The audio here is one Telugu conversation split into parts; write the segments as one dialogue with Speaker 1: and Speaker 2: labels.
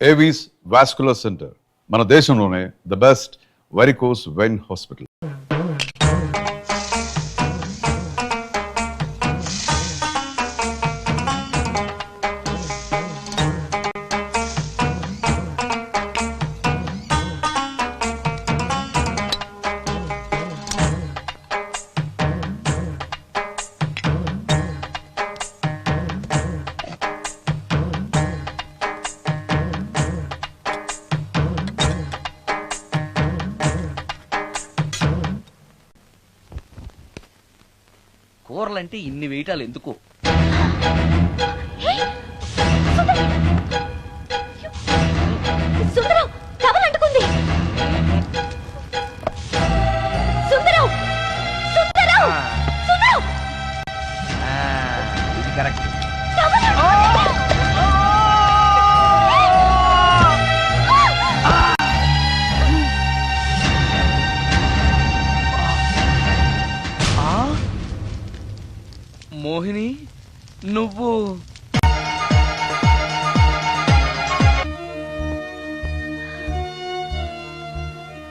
Speaker 1: ఏవీస్ వాస్కులర్ సెంటర్, మన దేశంలోనే the best varicose vein hospital.
Speaker 2: కూరలంటే ఇన్ని వేయటాలు ఎందుకు? ఇది కరెక్ట్. మోహిని, నువ్వు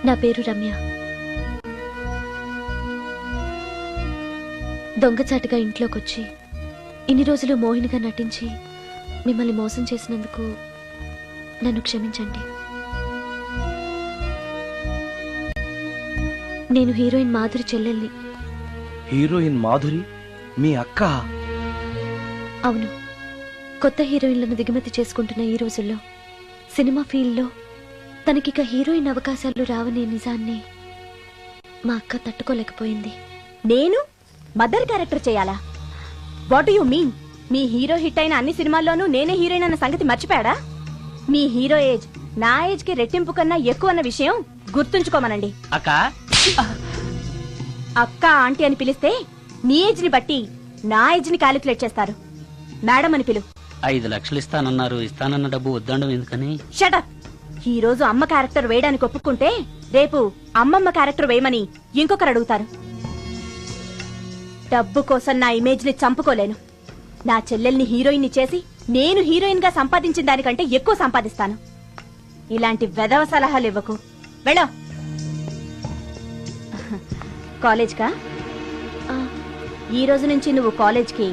Speaker 3: నా పేరు రమ్య. దొంగచాటుగా ఇంట్లోకొచ్చి ఇన్ని రోజులు మోహినిగా నటించి మిమ్మల్ని మోసం చేసినందుకు నన్ను క్షమించండి. నేను హీరోయిన్ మాధురి చెల్లెల్ని.
Speaker 2: హీరోయిన్ మాధురి మీ అక్క?
Speaker 3: అవును. కొత్త హీరోయిన్లను దిగుమతి చేసుకుంటున్న ఈ రోజుల్లో సినిమా ఫీల్డ్లో తనకిక హీరోయిన్ అవకాశాలు రావనే నిజాన్ని మా అక్క తట్టుకోలేకపోయింది.
Speaker 4: నేను మదర్ క్యారెక్టర్ చేయాలా? What you mean? Me hero hit అయిన అన్ని సినిమాల్లోనూ నేనే హీరోయిన్ అన్న సంగతి మర్చిపోయాడా? మీ హీరో ఏజ్ నా ఏజ్ కి రెట్టింపు కన్నా ఎక్కువ అన్న విషయం గుర్తుంచుకోమనండి.
Speaker 2: అక్క
Speaker 4: అక్క ఆంటీ అని పిలిస్తే నీ ఏజ్ ని బట్టి నా ఏజ్ ని క్యాలిక్యులేట్ చేస్తారు. మేడం అని పిలు.
Speaker 5: 5 లక్షలు ఇస్తానన్నారు. ఇస్తానన్న డబ్బు వద్దండం ఎందుకని?
Speaker 4: షటప్. ఈ రోజు అమ్మ క్యారెక్టర్ వేయడానికి ఒప్పుకుంటే రేపు అమ్మమ్మ క్యారెక్టర్ వేయమని ఇంకొకరు అడుగుతారు. డబ్బు కోసం నా ఇమేజ్ ని చంపుకోలేను. నా చెల్లెల్ని హీరోయిన్ ని చేసి నేను హీరోయిన్ గా సంపాదించిన దానికంటే ఎక్కువ సంపాదిస్తాను. ఇలాంటి వెధవ సలహాలు ఇవ్వకు. వెళ్ళో. కాలేజ్ కా? ఈ రోజు నుంచి నువ్వు కాలేజ్కి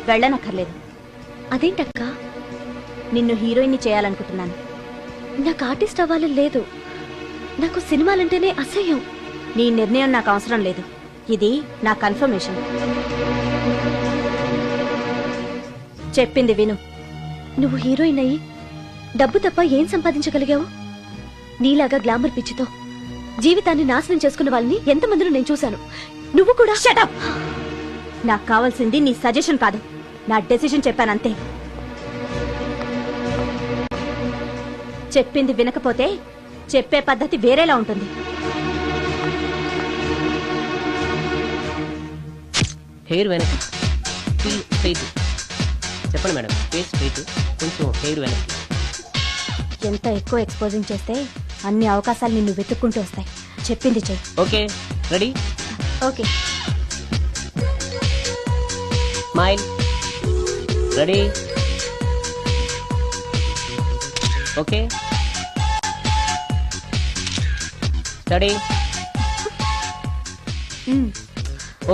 Speaker 4: వెళ్ళనక్కర్లేదు.
Speaker 3: అదేంటక్క?
Speaker 4: నిన్ను హీరోయిన్ ని చేయాలనుకుంటున్నాను.
Speaker 3: నాకు ఆర్టిస్ట్ అవ్వాలని లేదు. నాకు సినిమాలంటేనే అసహ్యం.
Speaker 4: నీ నిర్ణయం నాకు అవసరం లేదు. ఇది నా కన్ఫర్మేషన్. చెప్పింది విను.
Speaker 3: నువ్వు హీరోయిన్ అయ్యి డబ్బు తప్ప ఏం సంపాదించగలిగావు? నీలాగా గ్లామర్ పిచ్చితో జీవితాన్ని నాశనం చేసుకున్న వాళ్ళని ఎంతమందిని నేను చూశాను. నువ్వు కూడా.
Speaker 4: షటప్. నాకు కావాల్సింది నీ సజెషన్ కాదు, నా డెసిషన్ చెప్పానంతే. చెప్పింది వినకపోతే చెప్పే పద్ధతి వేరేలా ఉంటుంది.
Speaker 6: హెయిర్ వెనక్కి, స్ట్రైట్. చెప్పండి మేడం. ఫేస్ స్ట్రైట్, కొంచెం హెయిర్ వెనక్కి.
Speaker 4: ఎంత ఎక్కువ ఎక్స్పోజింగ్ చేస్తే అన్ని అవకాశాలు నిన్ను వెతుక్కుంటూ వస్తాయి. చెప్పింది చెయ్యి.
Speaker 6: Okay, ready?
Speaker 4: Okay.
Speaker 6: Smile. Ready? Okay. Study.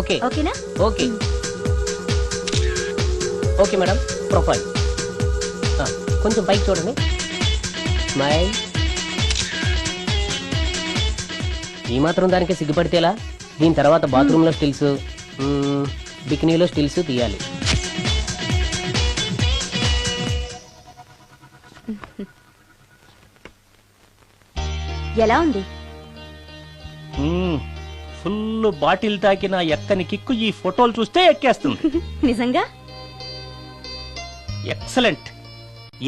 Speaker 6: Okay.
Speaker 4: ఓకేనా?
Speaker 6: ఓకే. Okay madam. ప్రొఫైల్ కొంచెం పైకి చూడండి. స్మైల్. ఈ మాత్రం దానికి సిగ్గుపడితేలా? దీని తర్వాత బాత్రూంలో స్టిల్స్, బికినీలో స్టిల్స్ తీయాలి.
Speaker 4: ఎలా ఉంది?
Speaker 7: ఫుల్ బాటిల్ తాకిన ఎక్కని కిక్కు ఈ ఫోటోలు చూస్తే ఎక్కేస్తుంది.
Speaker 4: నిజంగా
Speaker 7: ఎక్సలెంట్.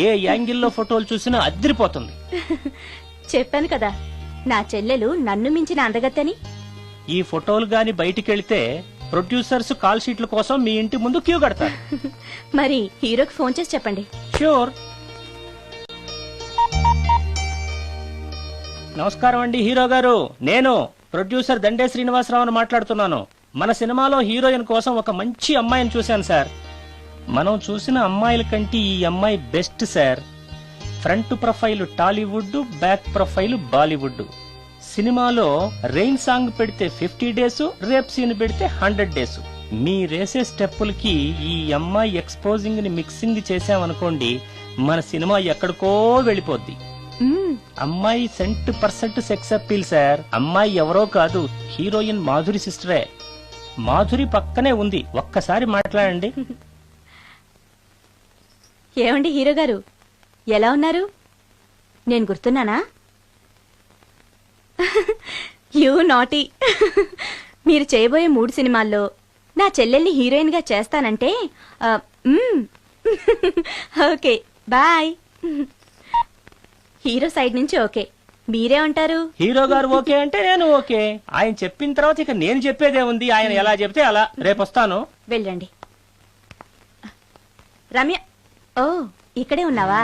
Speaker 7: ఏ యాంగిల్లో ఫోటోలు చూసినా అదిరిపోతుంది.
Speaker 4: చెప్పాను కదా నా చెల్లెలు నన్ను మించిన అందగత్తని.
Speaker 7: ఈ ఫోటోలు గాని బయటికెళ్తే ప్రొడ్యూసర్స్ కాల్ షీట్ల కోసం మీ ఇంటి ముందు క్యూ కడతారు.
Speaker 4: మరి హీరోకి ఫోన్ చేసి చెప్పండి.
Speaker 7: ష్యూర్. నమస్కారం అండి హీరో గారు. నేను ప్రొడ్యూసర్ దండే శ్రీనివాసరావుని మాట్లాడుతున్నాను. మన సినిమాలో హీరోయిన్ కోసం ఒక మంచి అమ్మాయిని చూశాను సార్. మనం చూసిన అమ్మాయిల కంటే ఈ అమ్మాయి best sir. Front profile Tollywood, back profile Bollywood. సినిమాలో రెయిన్ సాంగ్ పెడితే 50 డేస్, రేప్ సీన్ పెడితే 100 డేస్. మీరేసే స్టెప్పులకి ఈ అమ్మాయి ఎక్స్పోజింగ్ ని మిక్సింగ్ చేసామనుకోండి, మన సినిమా ఎక్కడికో వెళ్ళిపోద్ది. అమ్మాయి 100% సెక్స్ అప్పీల్ సార్. అమ్మాయి ఎవరో కాదు, హీరోయిన్ మాధురి సిస్టరే. మాధురి పక్కనే ఉంది, ఒక్కసారి మాట్లాడండి.
Speaker 4: ఏమండి హీరో గారు, ఎలా ఉన్నారు? నేను గుర్తున్నానా? You naughty. మీరు చేయబోయే 3 సినిమాల్లో నా చెల్లెల్ని హీరోయిన్ గా చేస్తానంటే ఓకే బాయ్. హీరో సైడ్ నుంచి ఓకే, మీరే ఉంటారు?
Speaker 7: హీరో గారు ఓకే అంటే నేను ఓకే. ఆయన చెప్పిన తర్వాత ఇక నేను చెప్పేదే ఉంది. ఆయన ఎలా చెప్తే అలా. రేపు వస్తాను.
Speaker 4: వెళ్ళండి. రమ్య, ఓ ఇక్కడే ఉన్నావా?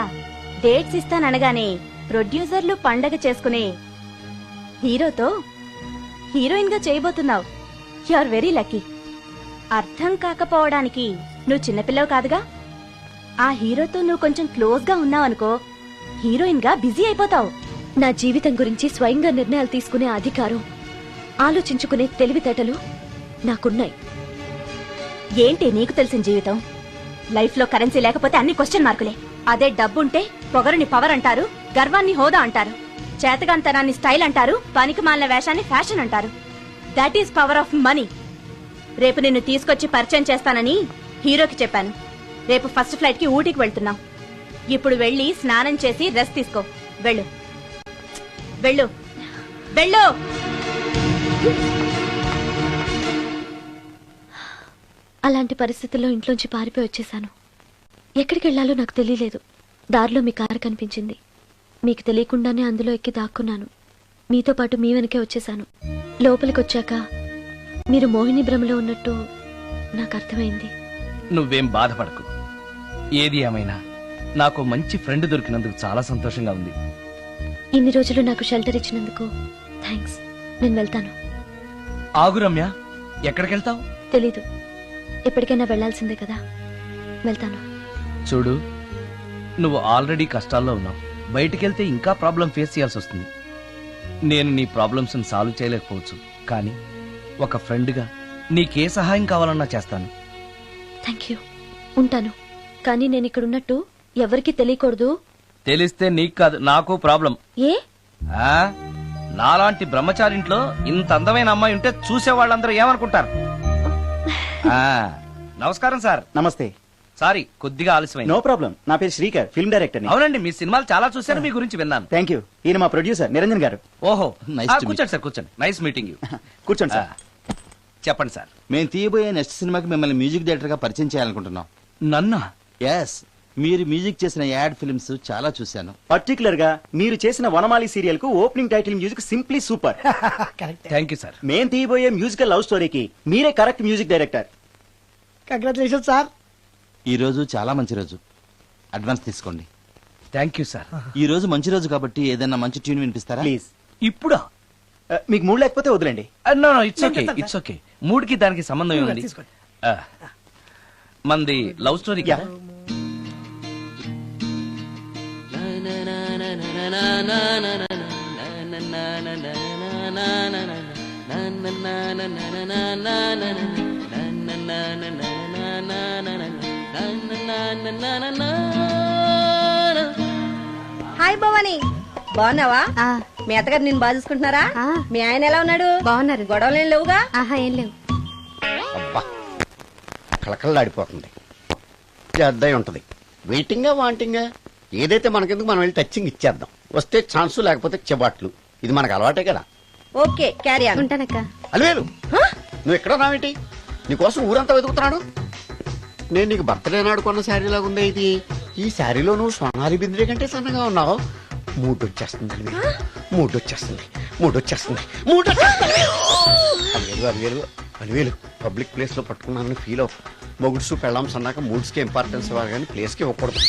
Speaker 4: డేట్స్ ఇస్తాననగానే ప్రొడ్యూసర్లు పండగ చేసుకునే హీరోతో హీరోయిన్ గా చేయబోతున్నావు. You are very lucky. అర్థం కాకపోవడానికి నువ్వు చిన్నపిల్లవు కాదుగా. ఆ హీరోతో నువ్వు కొంచెం క్లోజ్ గా ఉన్నావనుకో, హీరోయిన్ గా బిజీ అయిపోతావు.
Speaker 3: నా జీవితం గురించి స్వయంగా నిర్ణయాలు తీసుకునే అధికారం, ఆలోచించుకునే తెలివితేటలు నాకున్నాయి.
Speaker 4: ఏంటి నీకు తెలిసిన జీవితం? లైఫ్ లో కరెన్సీ లేకపోతే అన్ని క్వశ్చన్ మార్కులే. అదే డబ్బుంటే పొగరుని పవర్ అంటారు, గర్వాన్ని హోదా అంటారు, చేతగాంతనాన్ని స్టైల్ అంటారు, పనికి మాలిన వేషాన్ని ఫ్యాషన్ అంటారు. That is power of money. రేపు నిన్ను తీసుకొచ్చి పరిచయం చేస్తానని హీరోకి చెప్పాను. రేపు ఫస్ట్ ఫ్లైట్ కి ఊటీకి వెళ్తున్నాం. ఇప్పుడు వెళ్ళి స్నానం చేసి రెస్ట్ తీసుకో. వెళ్ళు వెళ్ళు వెళ్ళు.
Speaker 3: అలాంటి పరిస్థితుల్లో ఇంట్లోంచి పారిపోయి వచ్చేశాను. ఎక్కడికి వెళ్లాలో నాకు తెలియలేదు. దారిలో మీ కారు కనిపించింది. మీకు తెలియకుండానే అందులో ఎక్కి దాక్కున్నాను. మీతో పాటు మీ వెనకే వచ్చేశాను. లోపలికి వచ్చాక మీరు మోహిని భ్రమలో ఉన్నట్టు నాకు అర్థమైంది.
Speaker 2: నువ్వేం బాధపడకు. ఏది ఏమైనా నాకు మంచి ఫ్రెండ్ దొరికినందుకు చాలా సంతోషంగా ఉంది.
Speaker 3: ఇన్ని రోజులు నాకు షెల్టర్ ఇచ్చినందుకు థ్యాంక్స్. నేను వెళ్తాను.
Speaker 2: ఆగు రమ్య, ఎక్కడికెళ్తావు?
Speaker 3: తెలీదు. ఎప్పటికైనా వెళ్లాల్సిందే కదా. వెళ్తాను.
Speaker 2: చూడు, నువ్వు ఆల్రెడీ కష్టాల్లో ఉన్నావు. బయటికెళ్తే ఇంకా ప్రాబ్లం ఫేస్ చేయాల్సి వస్తుంది. నేను నీ ప్రాబ్లమ్స్ సాల్వ్ చేయలేకపోవచ్చు, కానీ ఒక ఫ్రెండ్గా నీకే సహాయం కావాలన్నా చేస్తాను.
Speaker 3: Thank you. ఉంటాను. కానీ నేను ఇక్కడ ఉన్నట్టు ఎవరికి తెలియకూడదు.
Speaker 2: తెలిస్తే నీకు కాదు, నాకు ప్రాబ్లం.
Speaker 3: ఏ?
Speaker 2: నాలాంటి బ్రహ్మచారింట్లో ఇంత అందమైన అమ్మాయి ఉంటే చూసే వాళ్ళందరూ ఏమనుకుంటారు? నమస్కారం సార్.
Speaker 8: నమస్తే.
Speaker 2: సారీ, కొద్దిగా ఆలస్యమైంది.
Speaker 8: No problem. నా పేరు శ్రీకర్, ఫిల్మ్ డైరెక్టర్.
Speaker 2: అవునండి, మీ సినిమాలు చాలా చూశాను, మీ గురించి విన్నాను.
Speaker 8: Thank you. ఈయన మా ప్రొడ్యూసర్ నిరంజన్ గారు.
Speaker 2: ఓహో, కూర్చోండి సార్, కూర్చోండి. Nice meeting you.
Speaker 8: కూర్చోండి సార్.
Speaker 2: చెప్పండి సార్.
Speaker 9: మేము తీయబోయే నెక్స్ట్ సినిమాకి మిమ్మల్ని మ్యూజిక్ డైరెక్టర్ గా పరిచయం చేయాలనుకుంటున్నాం.
Speaker 2: నన్నా?
Speaker 9: ఎస్, మీరు మ్యూజిక్ చేసిన యాడ్ ఫిల్మ్స్ చాలా చూశాను.
Speaker 8: పర్టికులర్ గా మీరు చేసిన వనమాలి సీరియల్ కు opening title music simply super.
Speaker 2: Thank you sir.
Speaker 8: మేం తీయబోయే మ్యూజికల్ లవ్ స్టోరీకి మీరే correct music director.
Speaker 10: Congratulation sir.
Speaker 9: ఈ రోజు చాలా మంచి రోజు. అడ్వాన్స్ తీసుకోండి.
Speaker 2: Thank you sir.
Speaker 9: ఈ రోజు మంచి రోజు కాబట్టి ఏదైనా మంచి ట్యూన్ వినిపిస్తారా?
Speaker 8: ప్లీజ్.
Speaker 2: ఇప్పుడా?
Speaker 8: మీకు మూడ్ లేకపోతే వదిలేండి.
Speaker 2: No it's okay, it's okay. మూడుకి దానికి సంబంధం ఏముంది? మంది లవ్ స్టోరీ కదా.
Speaker 4: హాయ్ భవాని, బాగున్నావా? మీ అత్తగారు నిన్ను బాగా చూసుకుంటున్నారా? మీ ఆయన ఎలా ఉన్నాడు?
Speaker 3: బాగున్నారు.
Speaker 4: గొడవలు ఏం లేవుగా?
Speaker 3: ఆహా, ఏం లేవు.
Speaker 10: అబ్బా, కళకళలాడిపోతుంది. అద్దయి ఉంటది. వెయిటింగా వాంటింగా ఏదైతే మనకెందుకు, మనం వెళ్ళి టచ్చింగ్ ఇచ్చేద్దాం. వస్తే ఛాన్సు, లేకపోతే చెబాట్లు. ఇది మనకు అలవాటే కదా.
Speaker 4: Okay, carry on.
Speaker 3: ఉంటానక్క.
Speaker 10: అలివేలు, నువ్వు ఎక్కడ రావేంటి? నీకోసం ఊరంతా వెతుకుతున్నాడు. నేను నీకు బర్త్డే నాడు కొన్న శారీ లాగా ఉంది ఇది. ఈ శారీలో నువ్వు సోనాలి బింద్రే కంటే సన్నగా ఉన్నావు. మూడు వచ్చేస్తుంది అలివేలు, మూడు వచ్చేస్తుంది, మూడు వచ్చేస్తుంది, మూడు వచ్చేస్తుంది. అలివేలు అలివేలు అలివేలు, పబ్లిక్ ప్లేస్ లో పట్టుకున్నానని ఫీల్ అవ్వ. మొగుడ్సు పెళ్ళాం సన్నాక మూడ్స్ కి ఇంపార్టెన్స్ ఇవ్వాలి కానీ ప్లేస్ కి ఇవ్వకూడదు.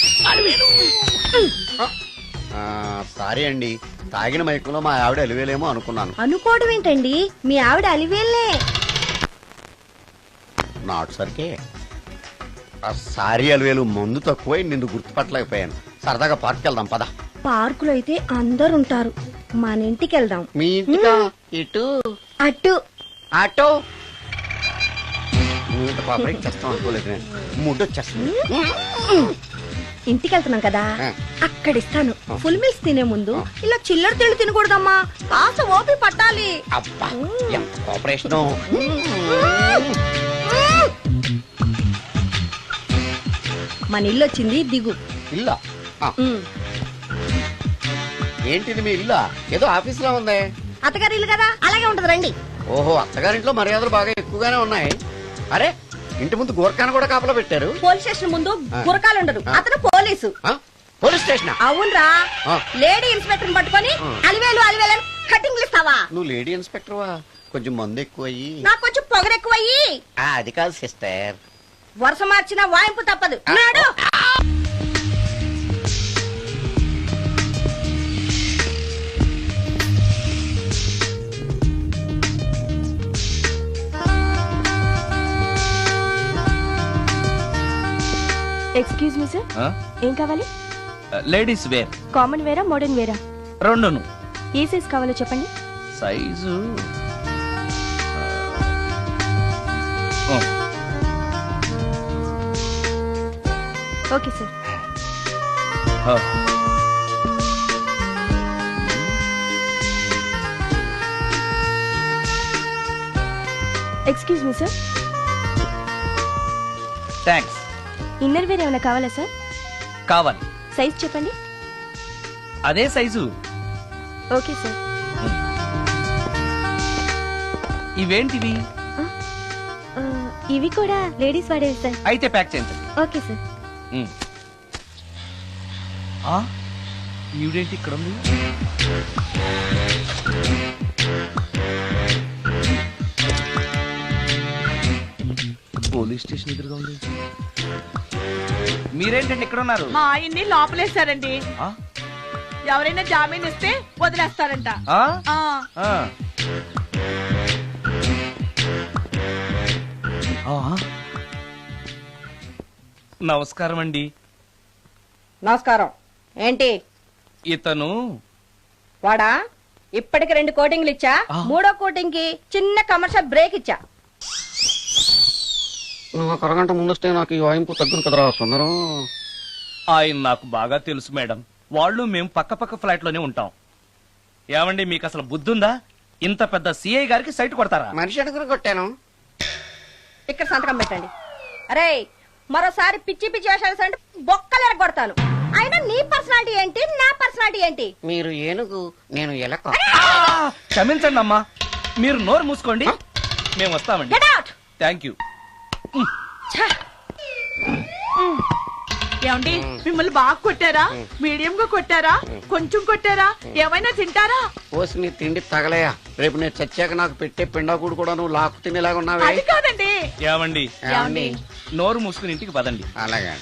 Speaker 10: సారీ అండి, తాగిన మైకంలో మా ఆవిడ అలివేలేమో అనుకున్నాను.
Speaker 4: అనుకోవడం ఏంటండి, మీ ఆవిడ అలివేలే.
Speaker 10: నాట్ సరికే. సారీ అలివేలు, మందు తక్కువై నిన్ను గుర్తుపట్టలేకపోయాను. సరదాగా పార్క్ వెళ్దాం పద.
Speaker 4: పార్కులో అయితే అందరు ఉంటారు, మన ఇంటికి వెళ్దాం.
Speaker 10: మీ ఇంటికా? ఇటు
Speaker 4: అటు
Speaker 10: ఆటో. నువ్వు ఇంత పాపరేట్ చేస్తాం అనుకోలేదు నేను. ముడ్డు వచ్చేస్తుంది.
Speaker 4: ఇంటికి వెళ్తున్నాం కదా,
Speaker 10: ఆ.
Speaker 4: అక్కడ ఇస్తాను. ఫుల్ మీల్స్ తినే ముందు ఇలా చిల్లర తిళ్ళు తినకూడదమ్మా, కాస్త ఓపి పట్టాలి.
Speaker 10: అబ్బా ఎంత కోఆపరేషను.
Speaker 4: మన ఇల్లు వచ్చింది, దిగు.
Speaker 10: ఇల్లా? ఆ, ఏంటిది మీ ఇల్లా? ఏదో ఆఫీస్ లో ఉంది.
Speaker 4: అత్తగారి ఇల్లు కదా, అలాగే ఉంటది, రండి.
Speaker 10: ఓహో, అత్తగారింట్లో మర్యాదలు బాగా ఎక్కువగానే ఉన్నాయి. అరే ఇంటి ముందు గోర్ఖాన కూడా కాపలా పెట్టారు.
Speaker 4: పోలీస్ స్టేషన్ ముందు గురకాలు ఉండరు, అతను పోలీసు.
Speaker 10: ఆ, పోలీస్ స్టేషన్?
Speaker 4: అవునరా,
Speaker 10: ఆ.
Speaker 4: లేడీ ఇన్స్పెక్టర్ పట్టుకొని అలివేలు అలివేలు కటింగ్లు ఇస్తావా?
Speaker 10: నువ్వు లేడీ ఇన్స్పెక్టర్వా? కొంచెం మందు ఎక్కువయ్యి.
Speaker 4: నాకు కొంచెం పొగరెక్కువయ్యి.
Speaker 10: అది కాదు సిస్టర్.
Speaker 4: వరుస మార్చిన వాయింపు తప్పదు. నాడు ఎక్స్క్యూజ్ మీ సార్, ఏం కావాలి?
Speaker 2: లేడీస్ వేర్
Speaker 4: కామన్ వేరా మోడర్న్ వేరా?
Speaker 2: రెండును.
Speaker 4: ఏ సైజ్ కావాలో చెప్పండి.
Speaker 2: Size
Speaker 4: okay sir. Excuse me sir,
Speaker 2: thanks.
Speaker 4: Inner wear ఏమైనా కావాలా సార్?
Speaker 2: కావాలి.
Speaker 4: సైజ్ చెప్పండి.
Speaker 2: అదే సైజు.
Speaker 4: Okay sir.
Speaker 2: ఇవేంటివి?
Speaker 3: ఇవి కూడా లేడీస్ వాడేవి సార్.
Speaker 2: అయితే ప్యాక్ చేయండి.
Speaker 3: Okay sir.
Speaker 2: ఈవిడేంటి ఇక్కడ ఉంది? పోలీస్ స్టేషన్ ఎదురుగా ఉంది. మీరేంటండి ఇక్కడ ఉన్నారు?
Speaker 11: మా ఆయన్ని లోపలేశారండి. ఎవరైనా జామీన్ ఇస్తే వదిలేస్తారంట.
Speaker 2: నమస్కారం అండి.
Speaker 4: నమస్కారం. ఏంటి
Speaker 2: ఇతను?
Speaker 4: వాడా, ఇప్పటికి 2 కోటింగ్లు ఇచ్చా, 3వ కోటింగ్ కి చిన్న కమర్షియల్ బ్రేక్ ఇచ్చా.
Speaker 10: నువ్వు ఒక అరగంట ముందొస్తే నాకు ఈ వాయింపు తగ్గును కదరా సుందరం.
Speaker 2: ఆయన నాకు బాగా తెలుసు మేడం. వాళ్ళు మేము పక్క ఫ్లాట్ లోనే ఉంటాం. ఏమండి మీకు అసలు బుద్ధుందా? ఇంత పెద్ద సిఐ గారికి సైట్ కొడతారా?
Speaker 10: మనిషి అడుగురు కొట్టాను.
Speaker 4: ఇక్కడ సంతకం పెట్టండి. అరే మరోసారి పిచ్చి పిచ్చి వేషాలు అంటే బొక్కలు ఎరగొడతాను. అయినా నీ పర్సనాలిటీ ఏంటి, నా పర్సనాలిటీ ఏంటి?
Speaker 10: మీరు ఏనుగు, నేను ఎలక.
Speaker 2: క్షమించండి అమ్మా, మీరు నోరు మూసుకోండి, మేము వస్తామండి. Thank you.
Speaker 11: ఏమండి మిమ్మల్ని బాగా కొట్టారా, మీడియం గా కొట్టారా, కొంచెం కొట్టారా, ఏమైనా తింటారా?
Speaker 10: పోసి నీ తిండి తగలయా. రేపు నేను చచ్చాక నాకు పెట్టే పిండాకుడు కూడా నువ్వు లాక్కు తినేలాగా ఉన్నావే.
Speaker 11: అది కాదండి.
Speaker 2: ఏమండి నోరు మూసుకుని ఇంటికి పదండి.
Speaker 10: అలాగే.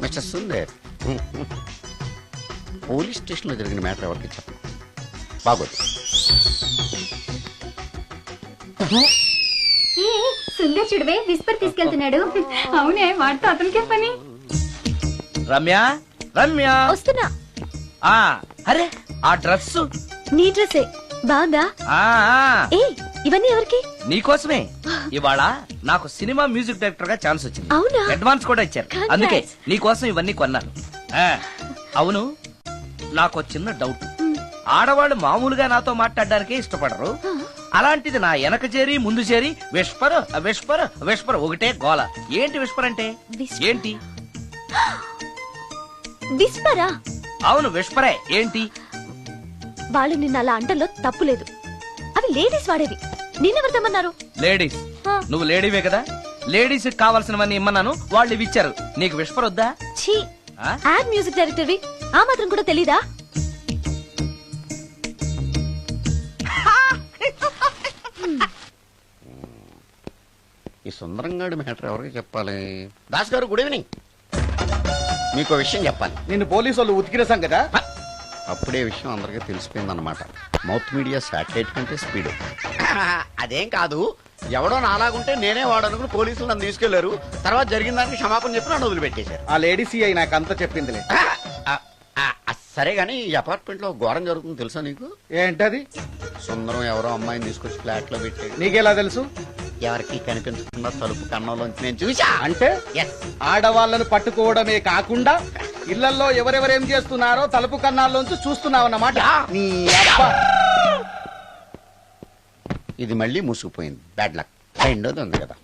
Speaker 10: మిస్టర్ సుందర్, పోలీస్ స్టేషన్ లో జరిగిన మ్యాటర్ ఎవరికి చెప్పను. బాగోదు.
Speaker 3: సుందర్ చూడవే విస్పర్ తీసుకెళ్తున్నాడు. అవునే, వాడితో అతనికే పని.
Speaker 2: రమ్య రమ్య
Speaker 3: వస్తున్నా.
Speaker 2: అరే ఆ డ్రెస్
Speaker 3: నీ డ్రెస్సే బాగుందా? ఏ ఇవన్నీ ఎవరికి?
Speaker 2: నీకోసమే. ఇవాళ నాకు సినిమా మ్యూజిక్ డైరెక్టర్ గా ఛాన్స్ వచ్చింది.
Speaker 3: అవునా?
Speaker 2: అడ్వాన్స్ కూడా ఇచ్చారు. అందుకే నీకోసం ఇవన్నీ కొన్నాను. అవును, నాకు చిన్న డౌట్. ఆడవాళ్ళు మామూలుగా నాతో మాట్లాడడానికే ఇష్టపడరు. అలాంటిది నా వెనక చేరి ముందు చేరి విస్పర్ విస్పర్ విస్పర్ ఒకటే గోల. ఏంటి విస్పర్ అంటే? ఏంటి?
Speaker 3: విస్పరా?
Speaker 2: అవును విస్పరే. ఏంటి?
Speaker 3: వాళ్ళు నిన్న అలా అంటలో తప్పు లేదు. అవి లేడీస్ వాడేవి. నిన్నెవరు తెమ్మన్నారు?
Speaker 2: లేడీస్. నువ్వు లేడీవే కదా, లేడీస్ కావాల్సినవన్నీ ఇమ్మన్నాను, వాళ్ళు ఇవి ఇచ్చారు. నీకు విస్పర్ వద్దా?
Speaker 3: ఛీ, యాడ్ మ్యూజిక్ డైరెక్టర్వి, ఆ మాత్రం కూడా తెలీదా?
Speaker 10: ఈ సుందరంగాడి మ్యాటర్ ఎవరికి చెప్పాలి? దాస్ గారు గుడ్ ఈవినింగ్. మీకు విషయం చెప్పాలి.
Speaker 9: నిన్ను పోలీసు వాళ్ళు ఉతికిరేసాం కదా.
Speaker 10: అప్పుడే విషయం అందరికీ తెలిసిపోయిందన్నమాట. మౌత్ మీడియా శాటిలైట్ కంటే స్పీడ్. అదేం కాదు, ఎవడో నాలాగుంటే నేనే వాడనుకుని పోలీసులు నన్ను తీసుకెళ్లారు. తర్వాత జరిగిన దానికి క్షమాపణ చెప్పి నన్ను వదిలిపెట్టేశారు.
Speaker 8: ఆ లేడీ సిఐ నాకు అంతా చెప్పిందిలే.
Speaker 10: సరే గానీ ఈ అపార్ట్మెంట్ లో ఘోరం జరుగుతుంది తెలుసా నీకు?
Speaker 8: ఏంటది?
Speaker 10: సుందరం ఎవరో అమ్మాయిని తీసుకొచ్చి ఫ్లాట్ లో పెట్టాడు.
Speaker 8: నీకెలా తెలుసు?
Speaker 10: ఎవరికి కనిపించకుండా తలుపు కన్నంలోంచి నేను చూసా.
Speaker 8: అంటే ఆడవాళ్ళను పట్టుకోవడమే కాకుండా ఇళ్లలో ఎవరెవరేం చేస్తున్నారో తలుపు కన్నాల్లోంచి చూస్తున్నావన్నమాట. నీ అబ్బా.
Speaker 10: ఇది మళ్ళీ మూసుకుపోయింది. Bad luck. రెండోది ఉంది కదా.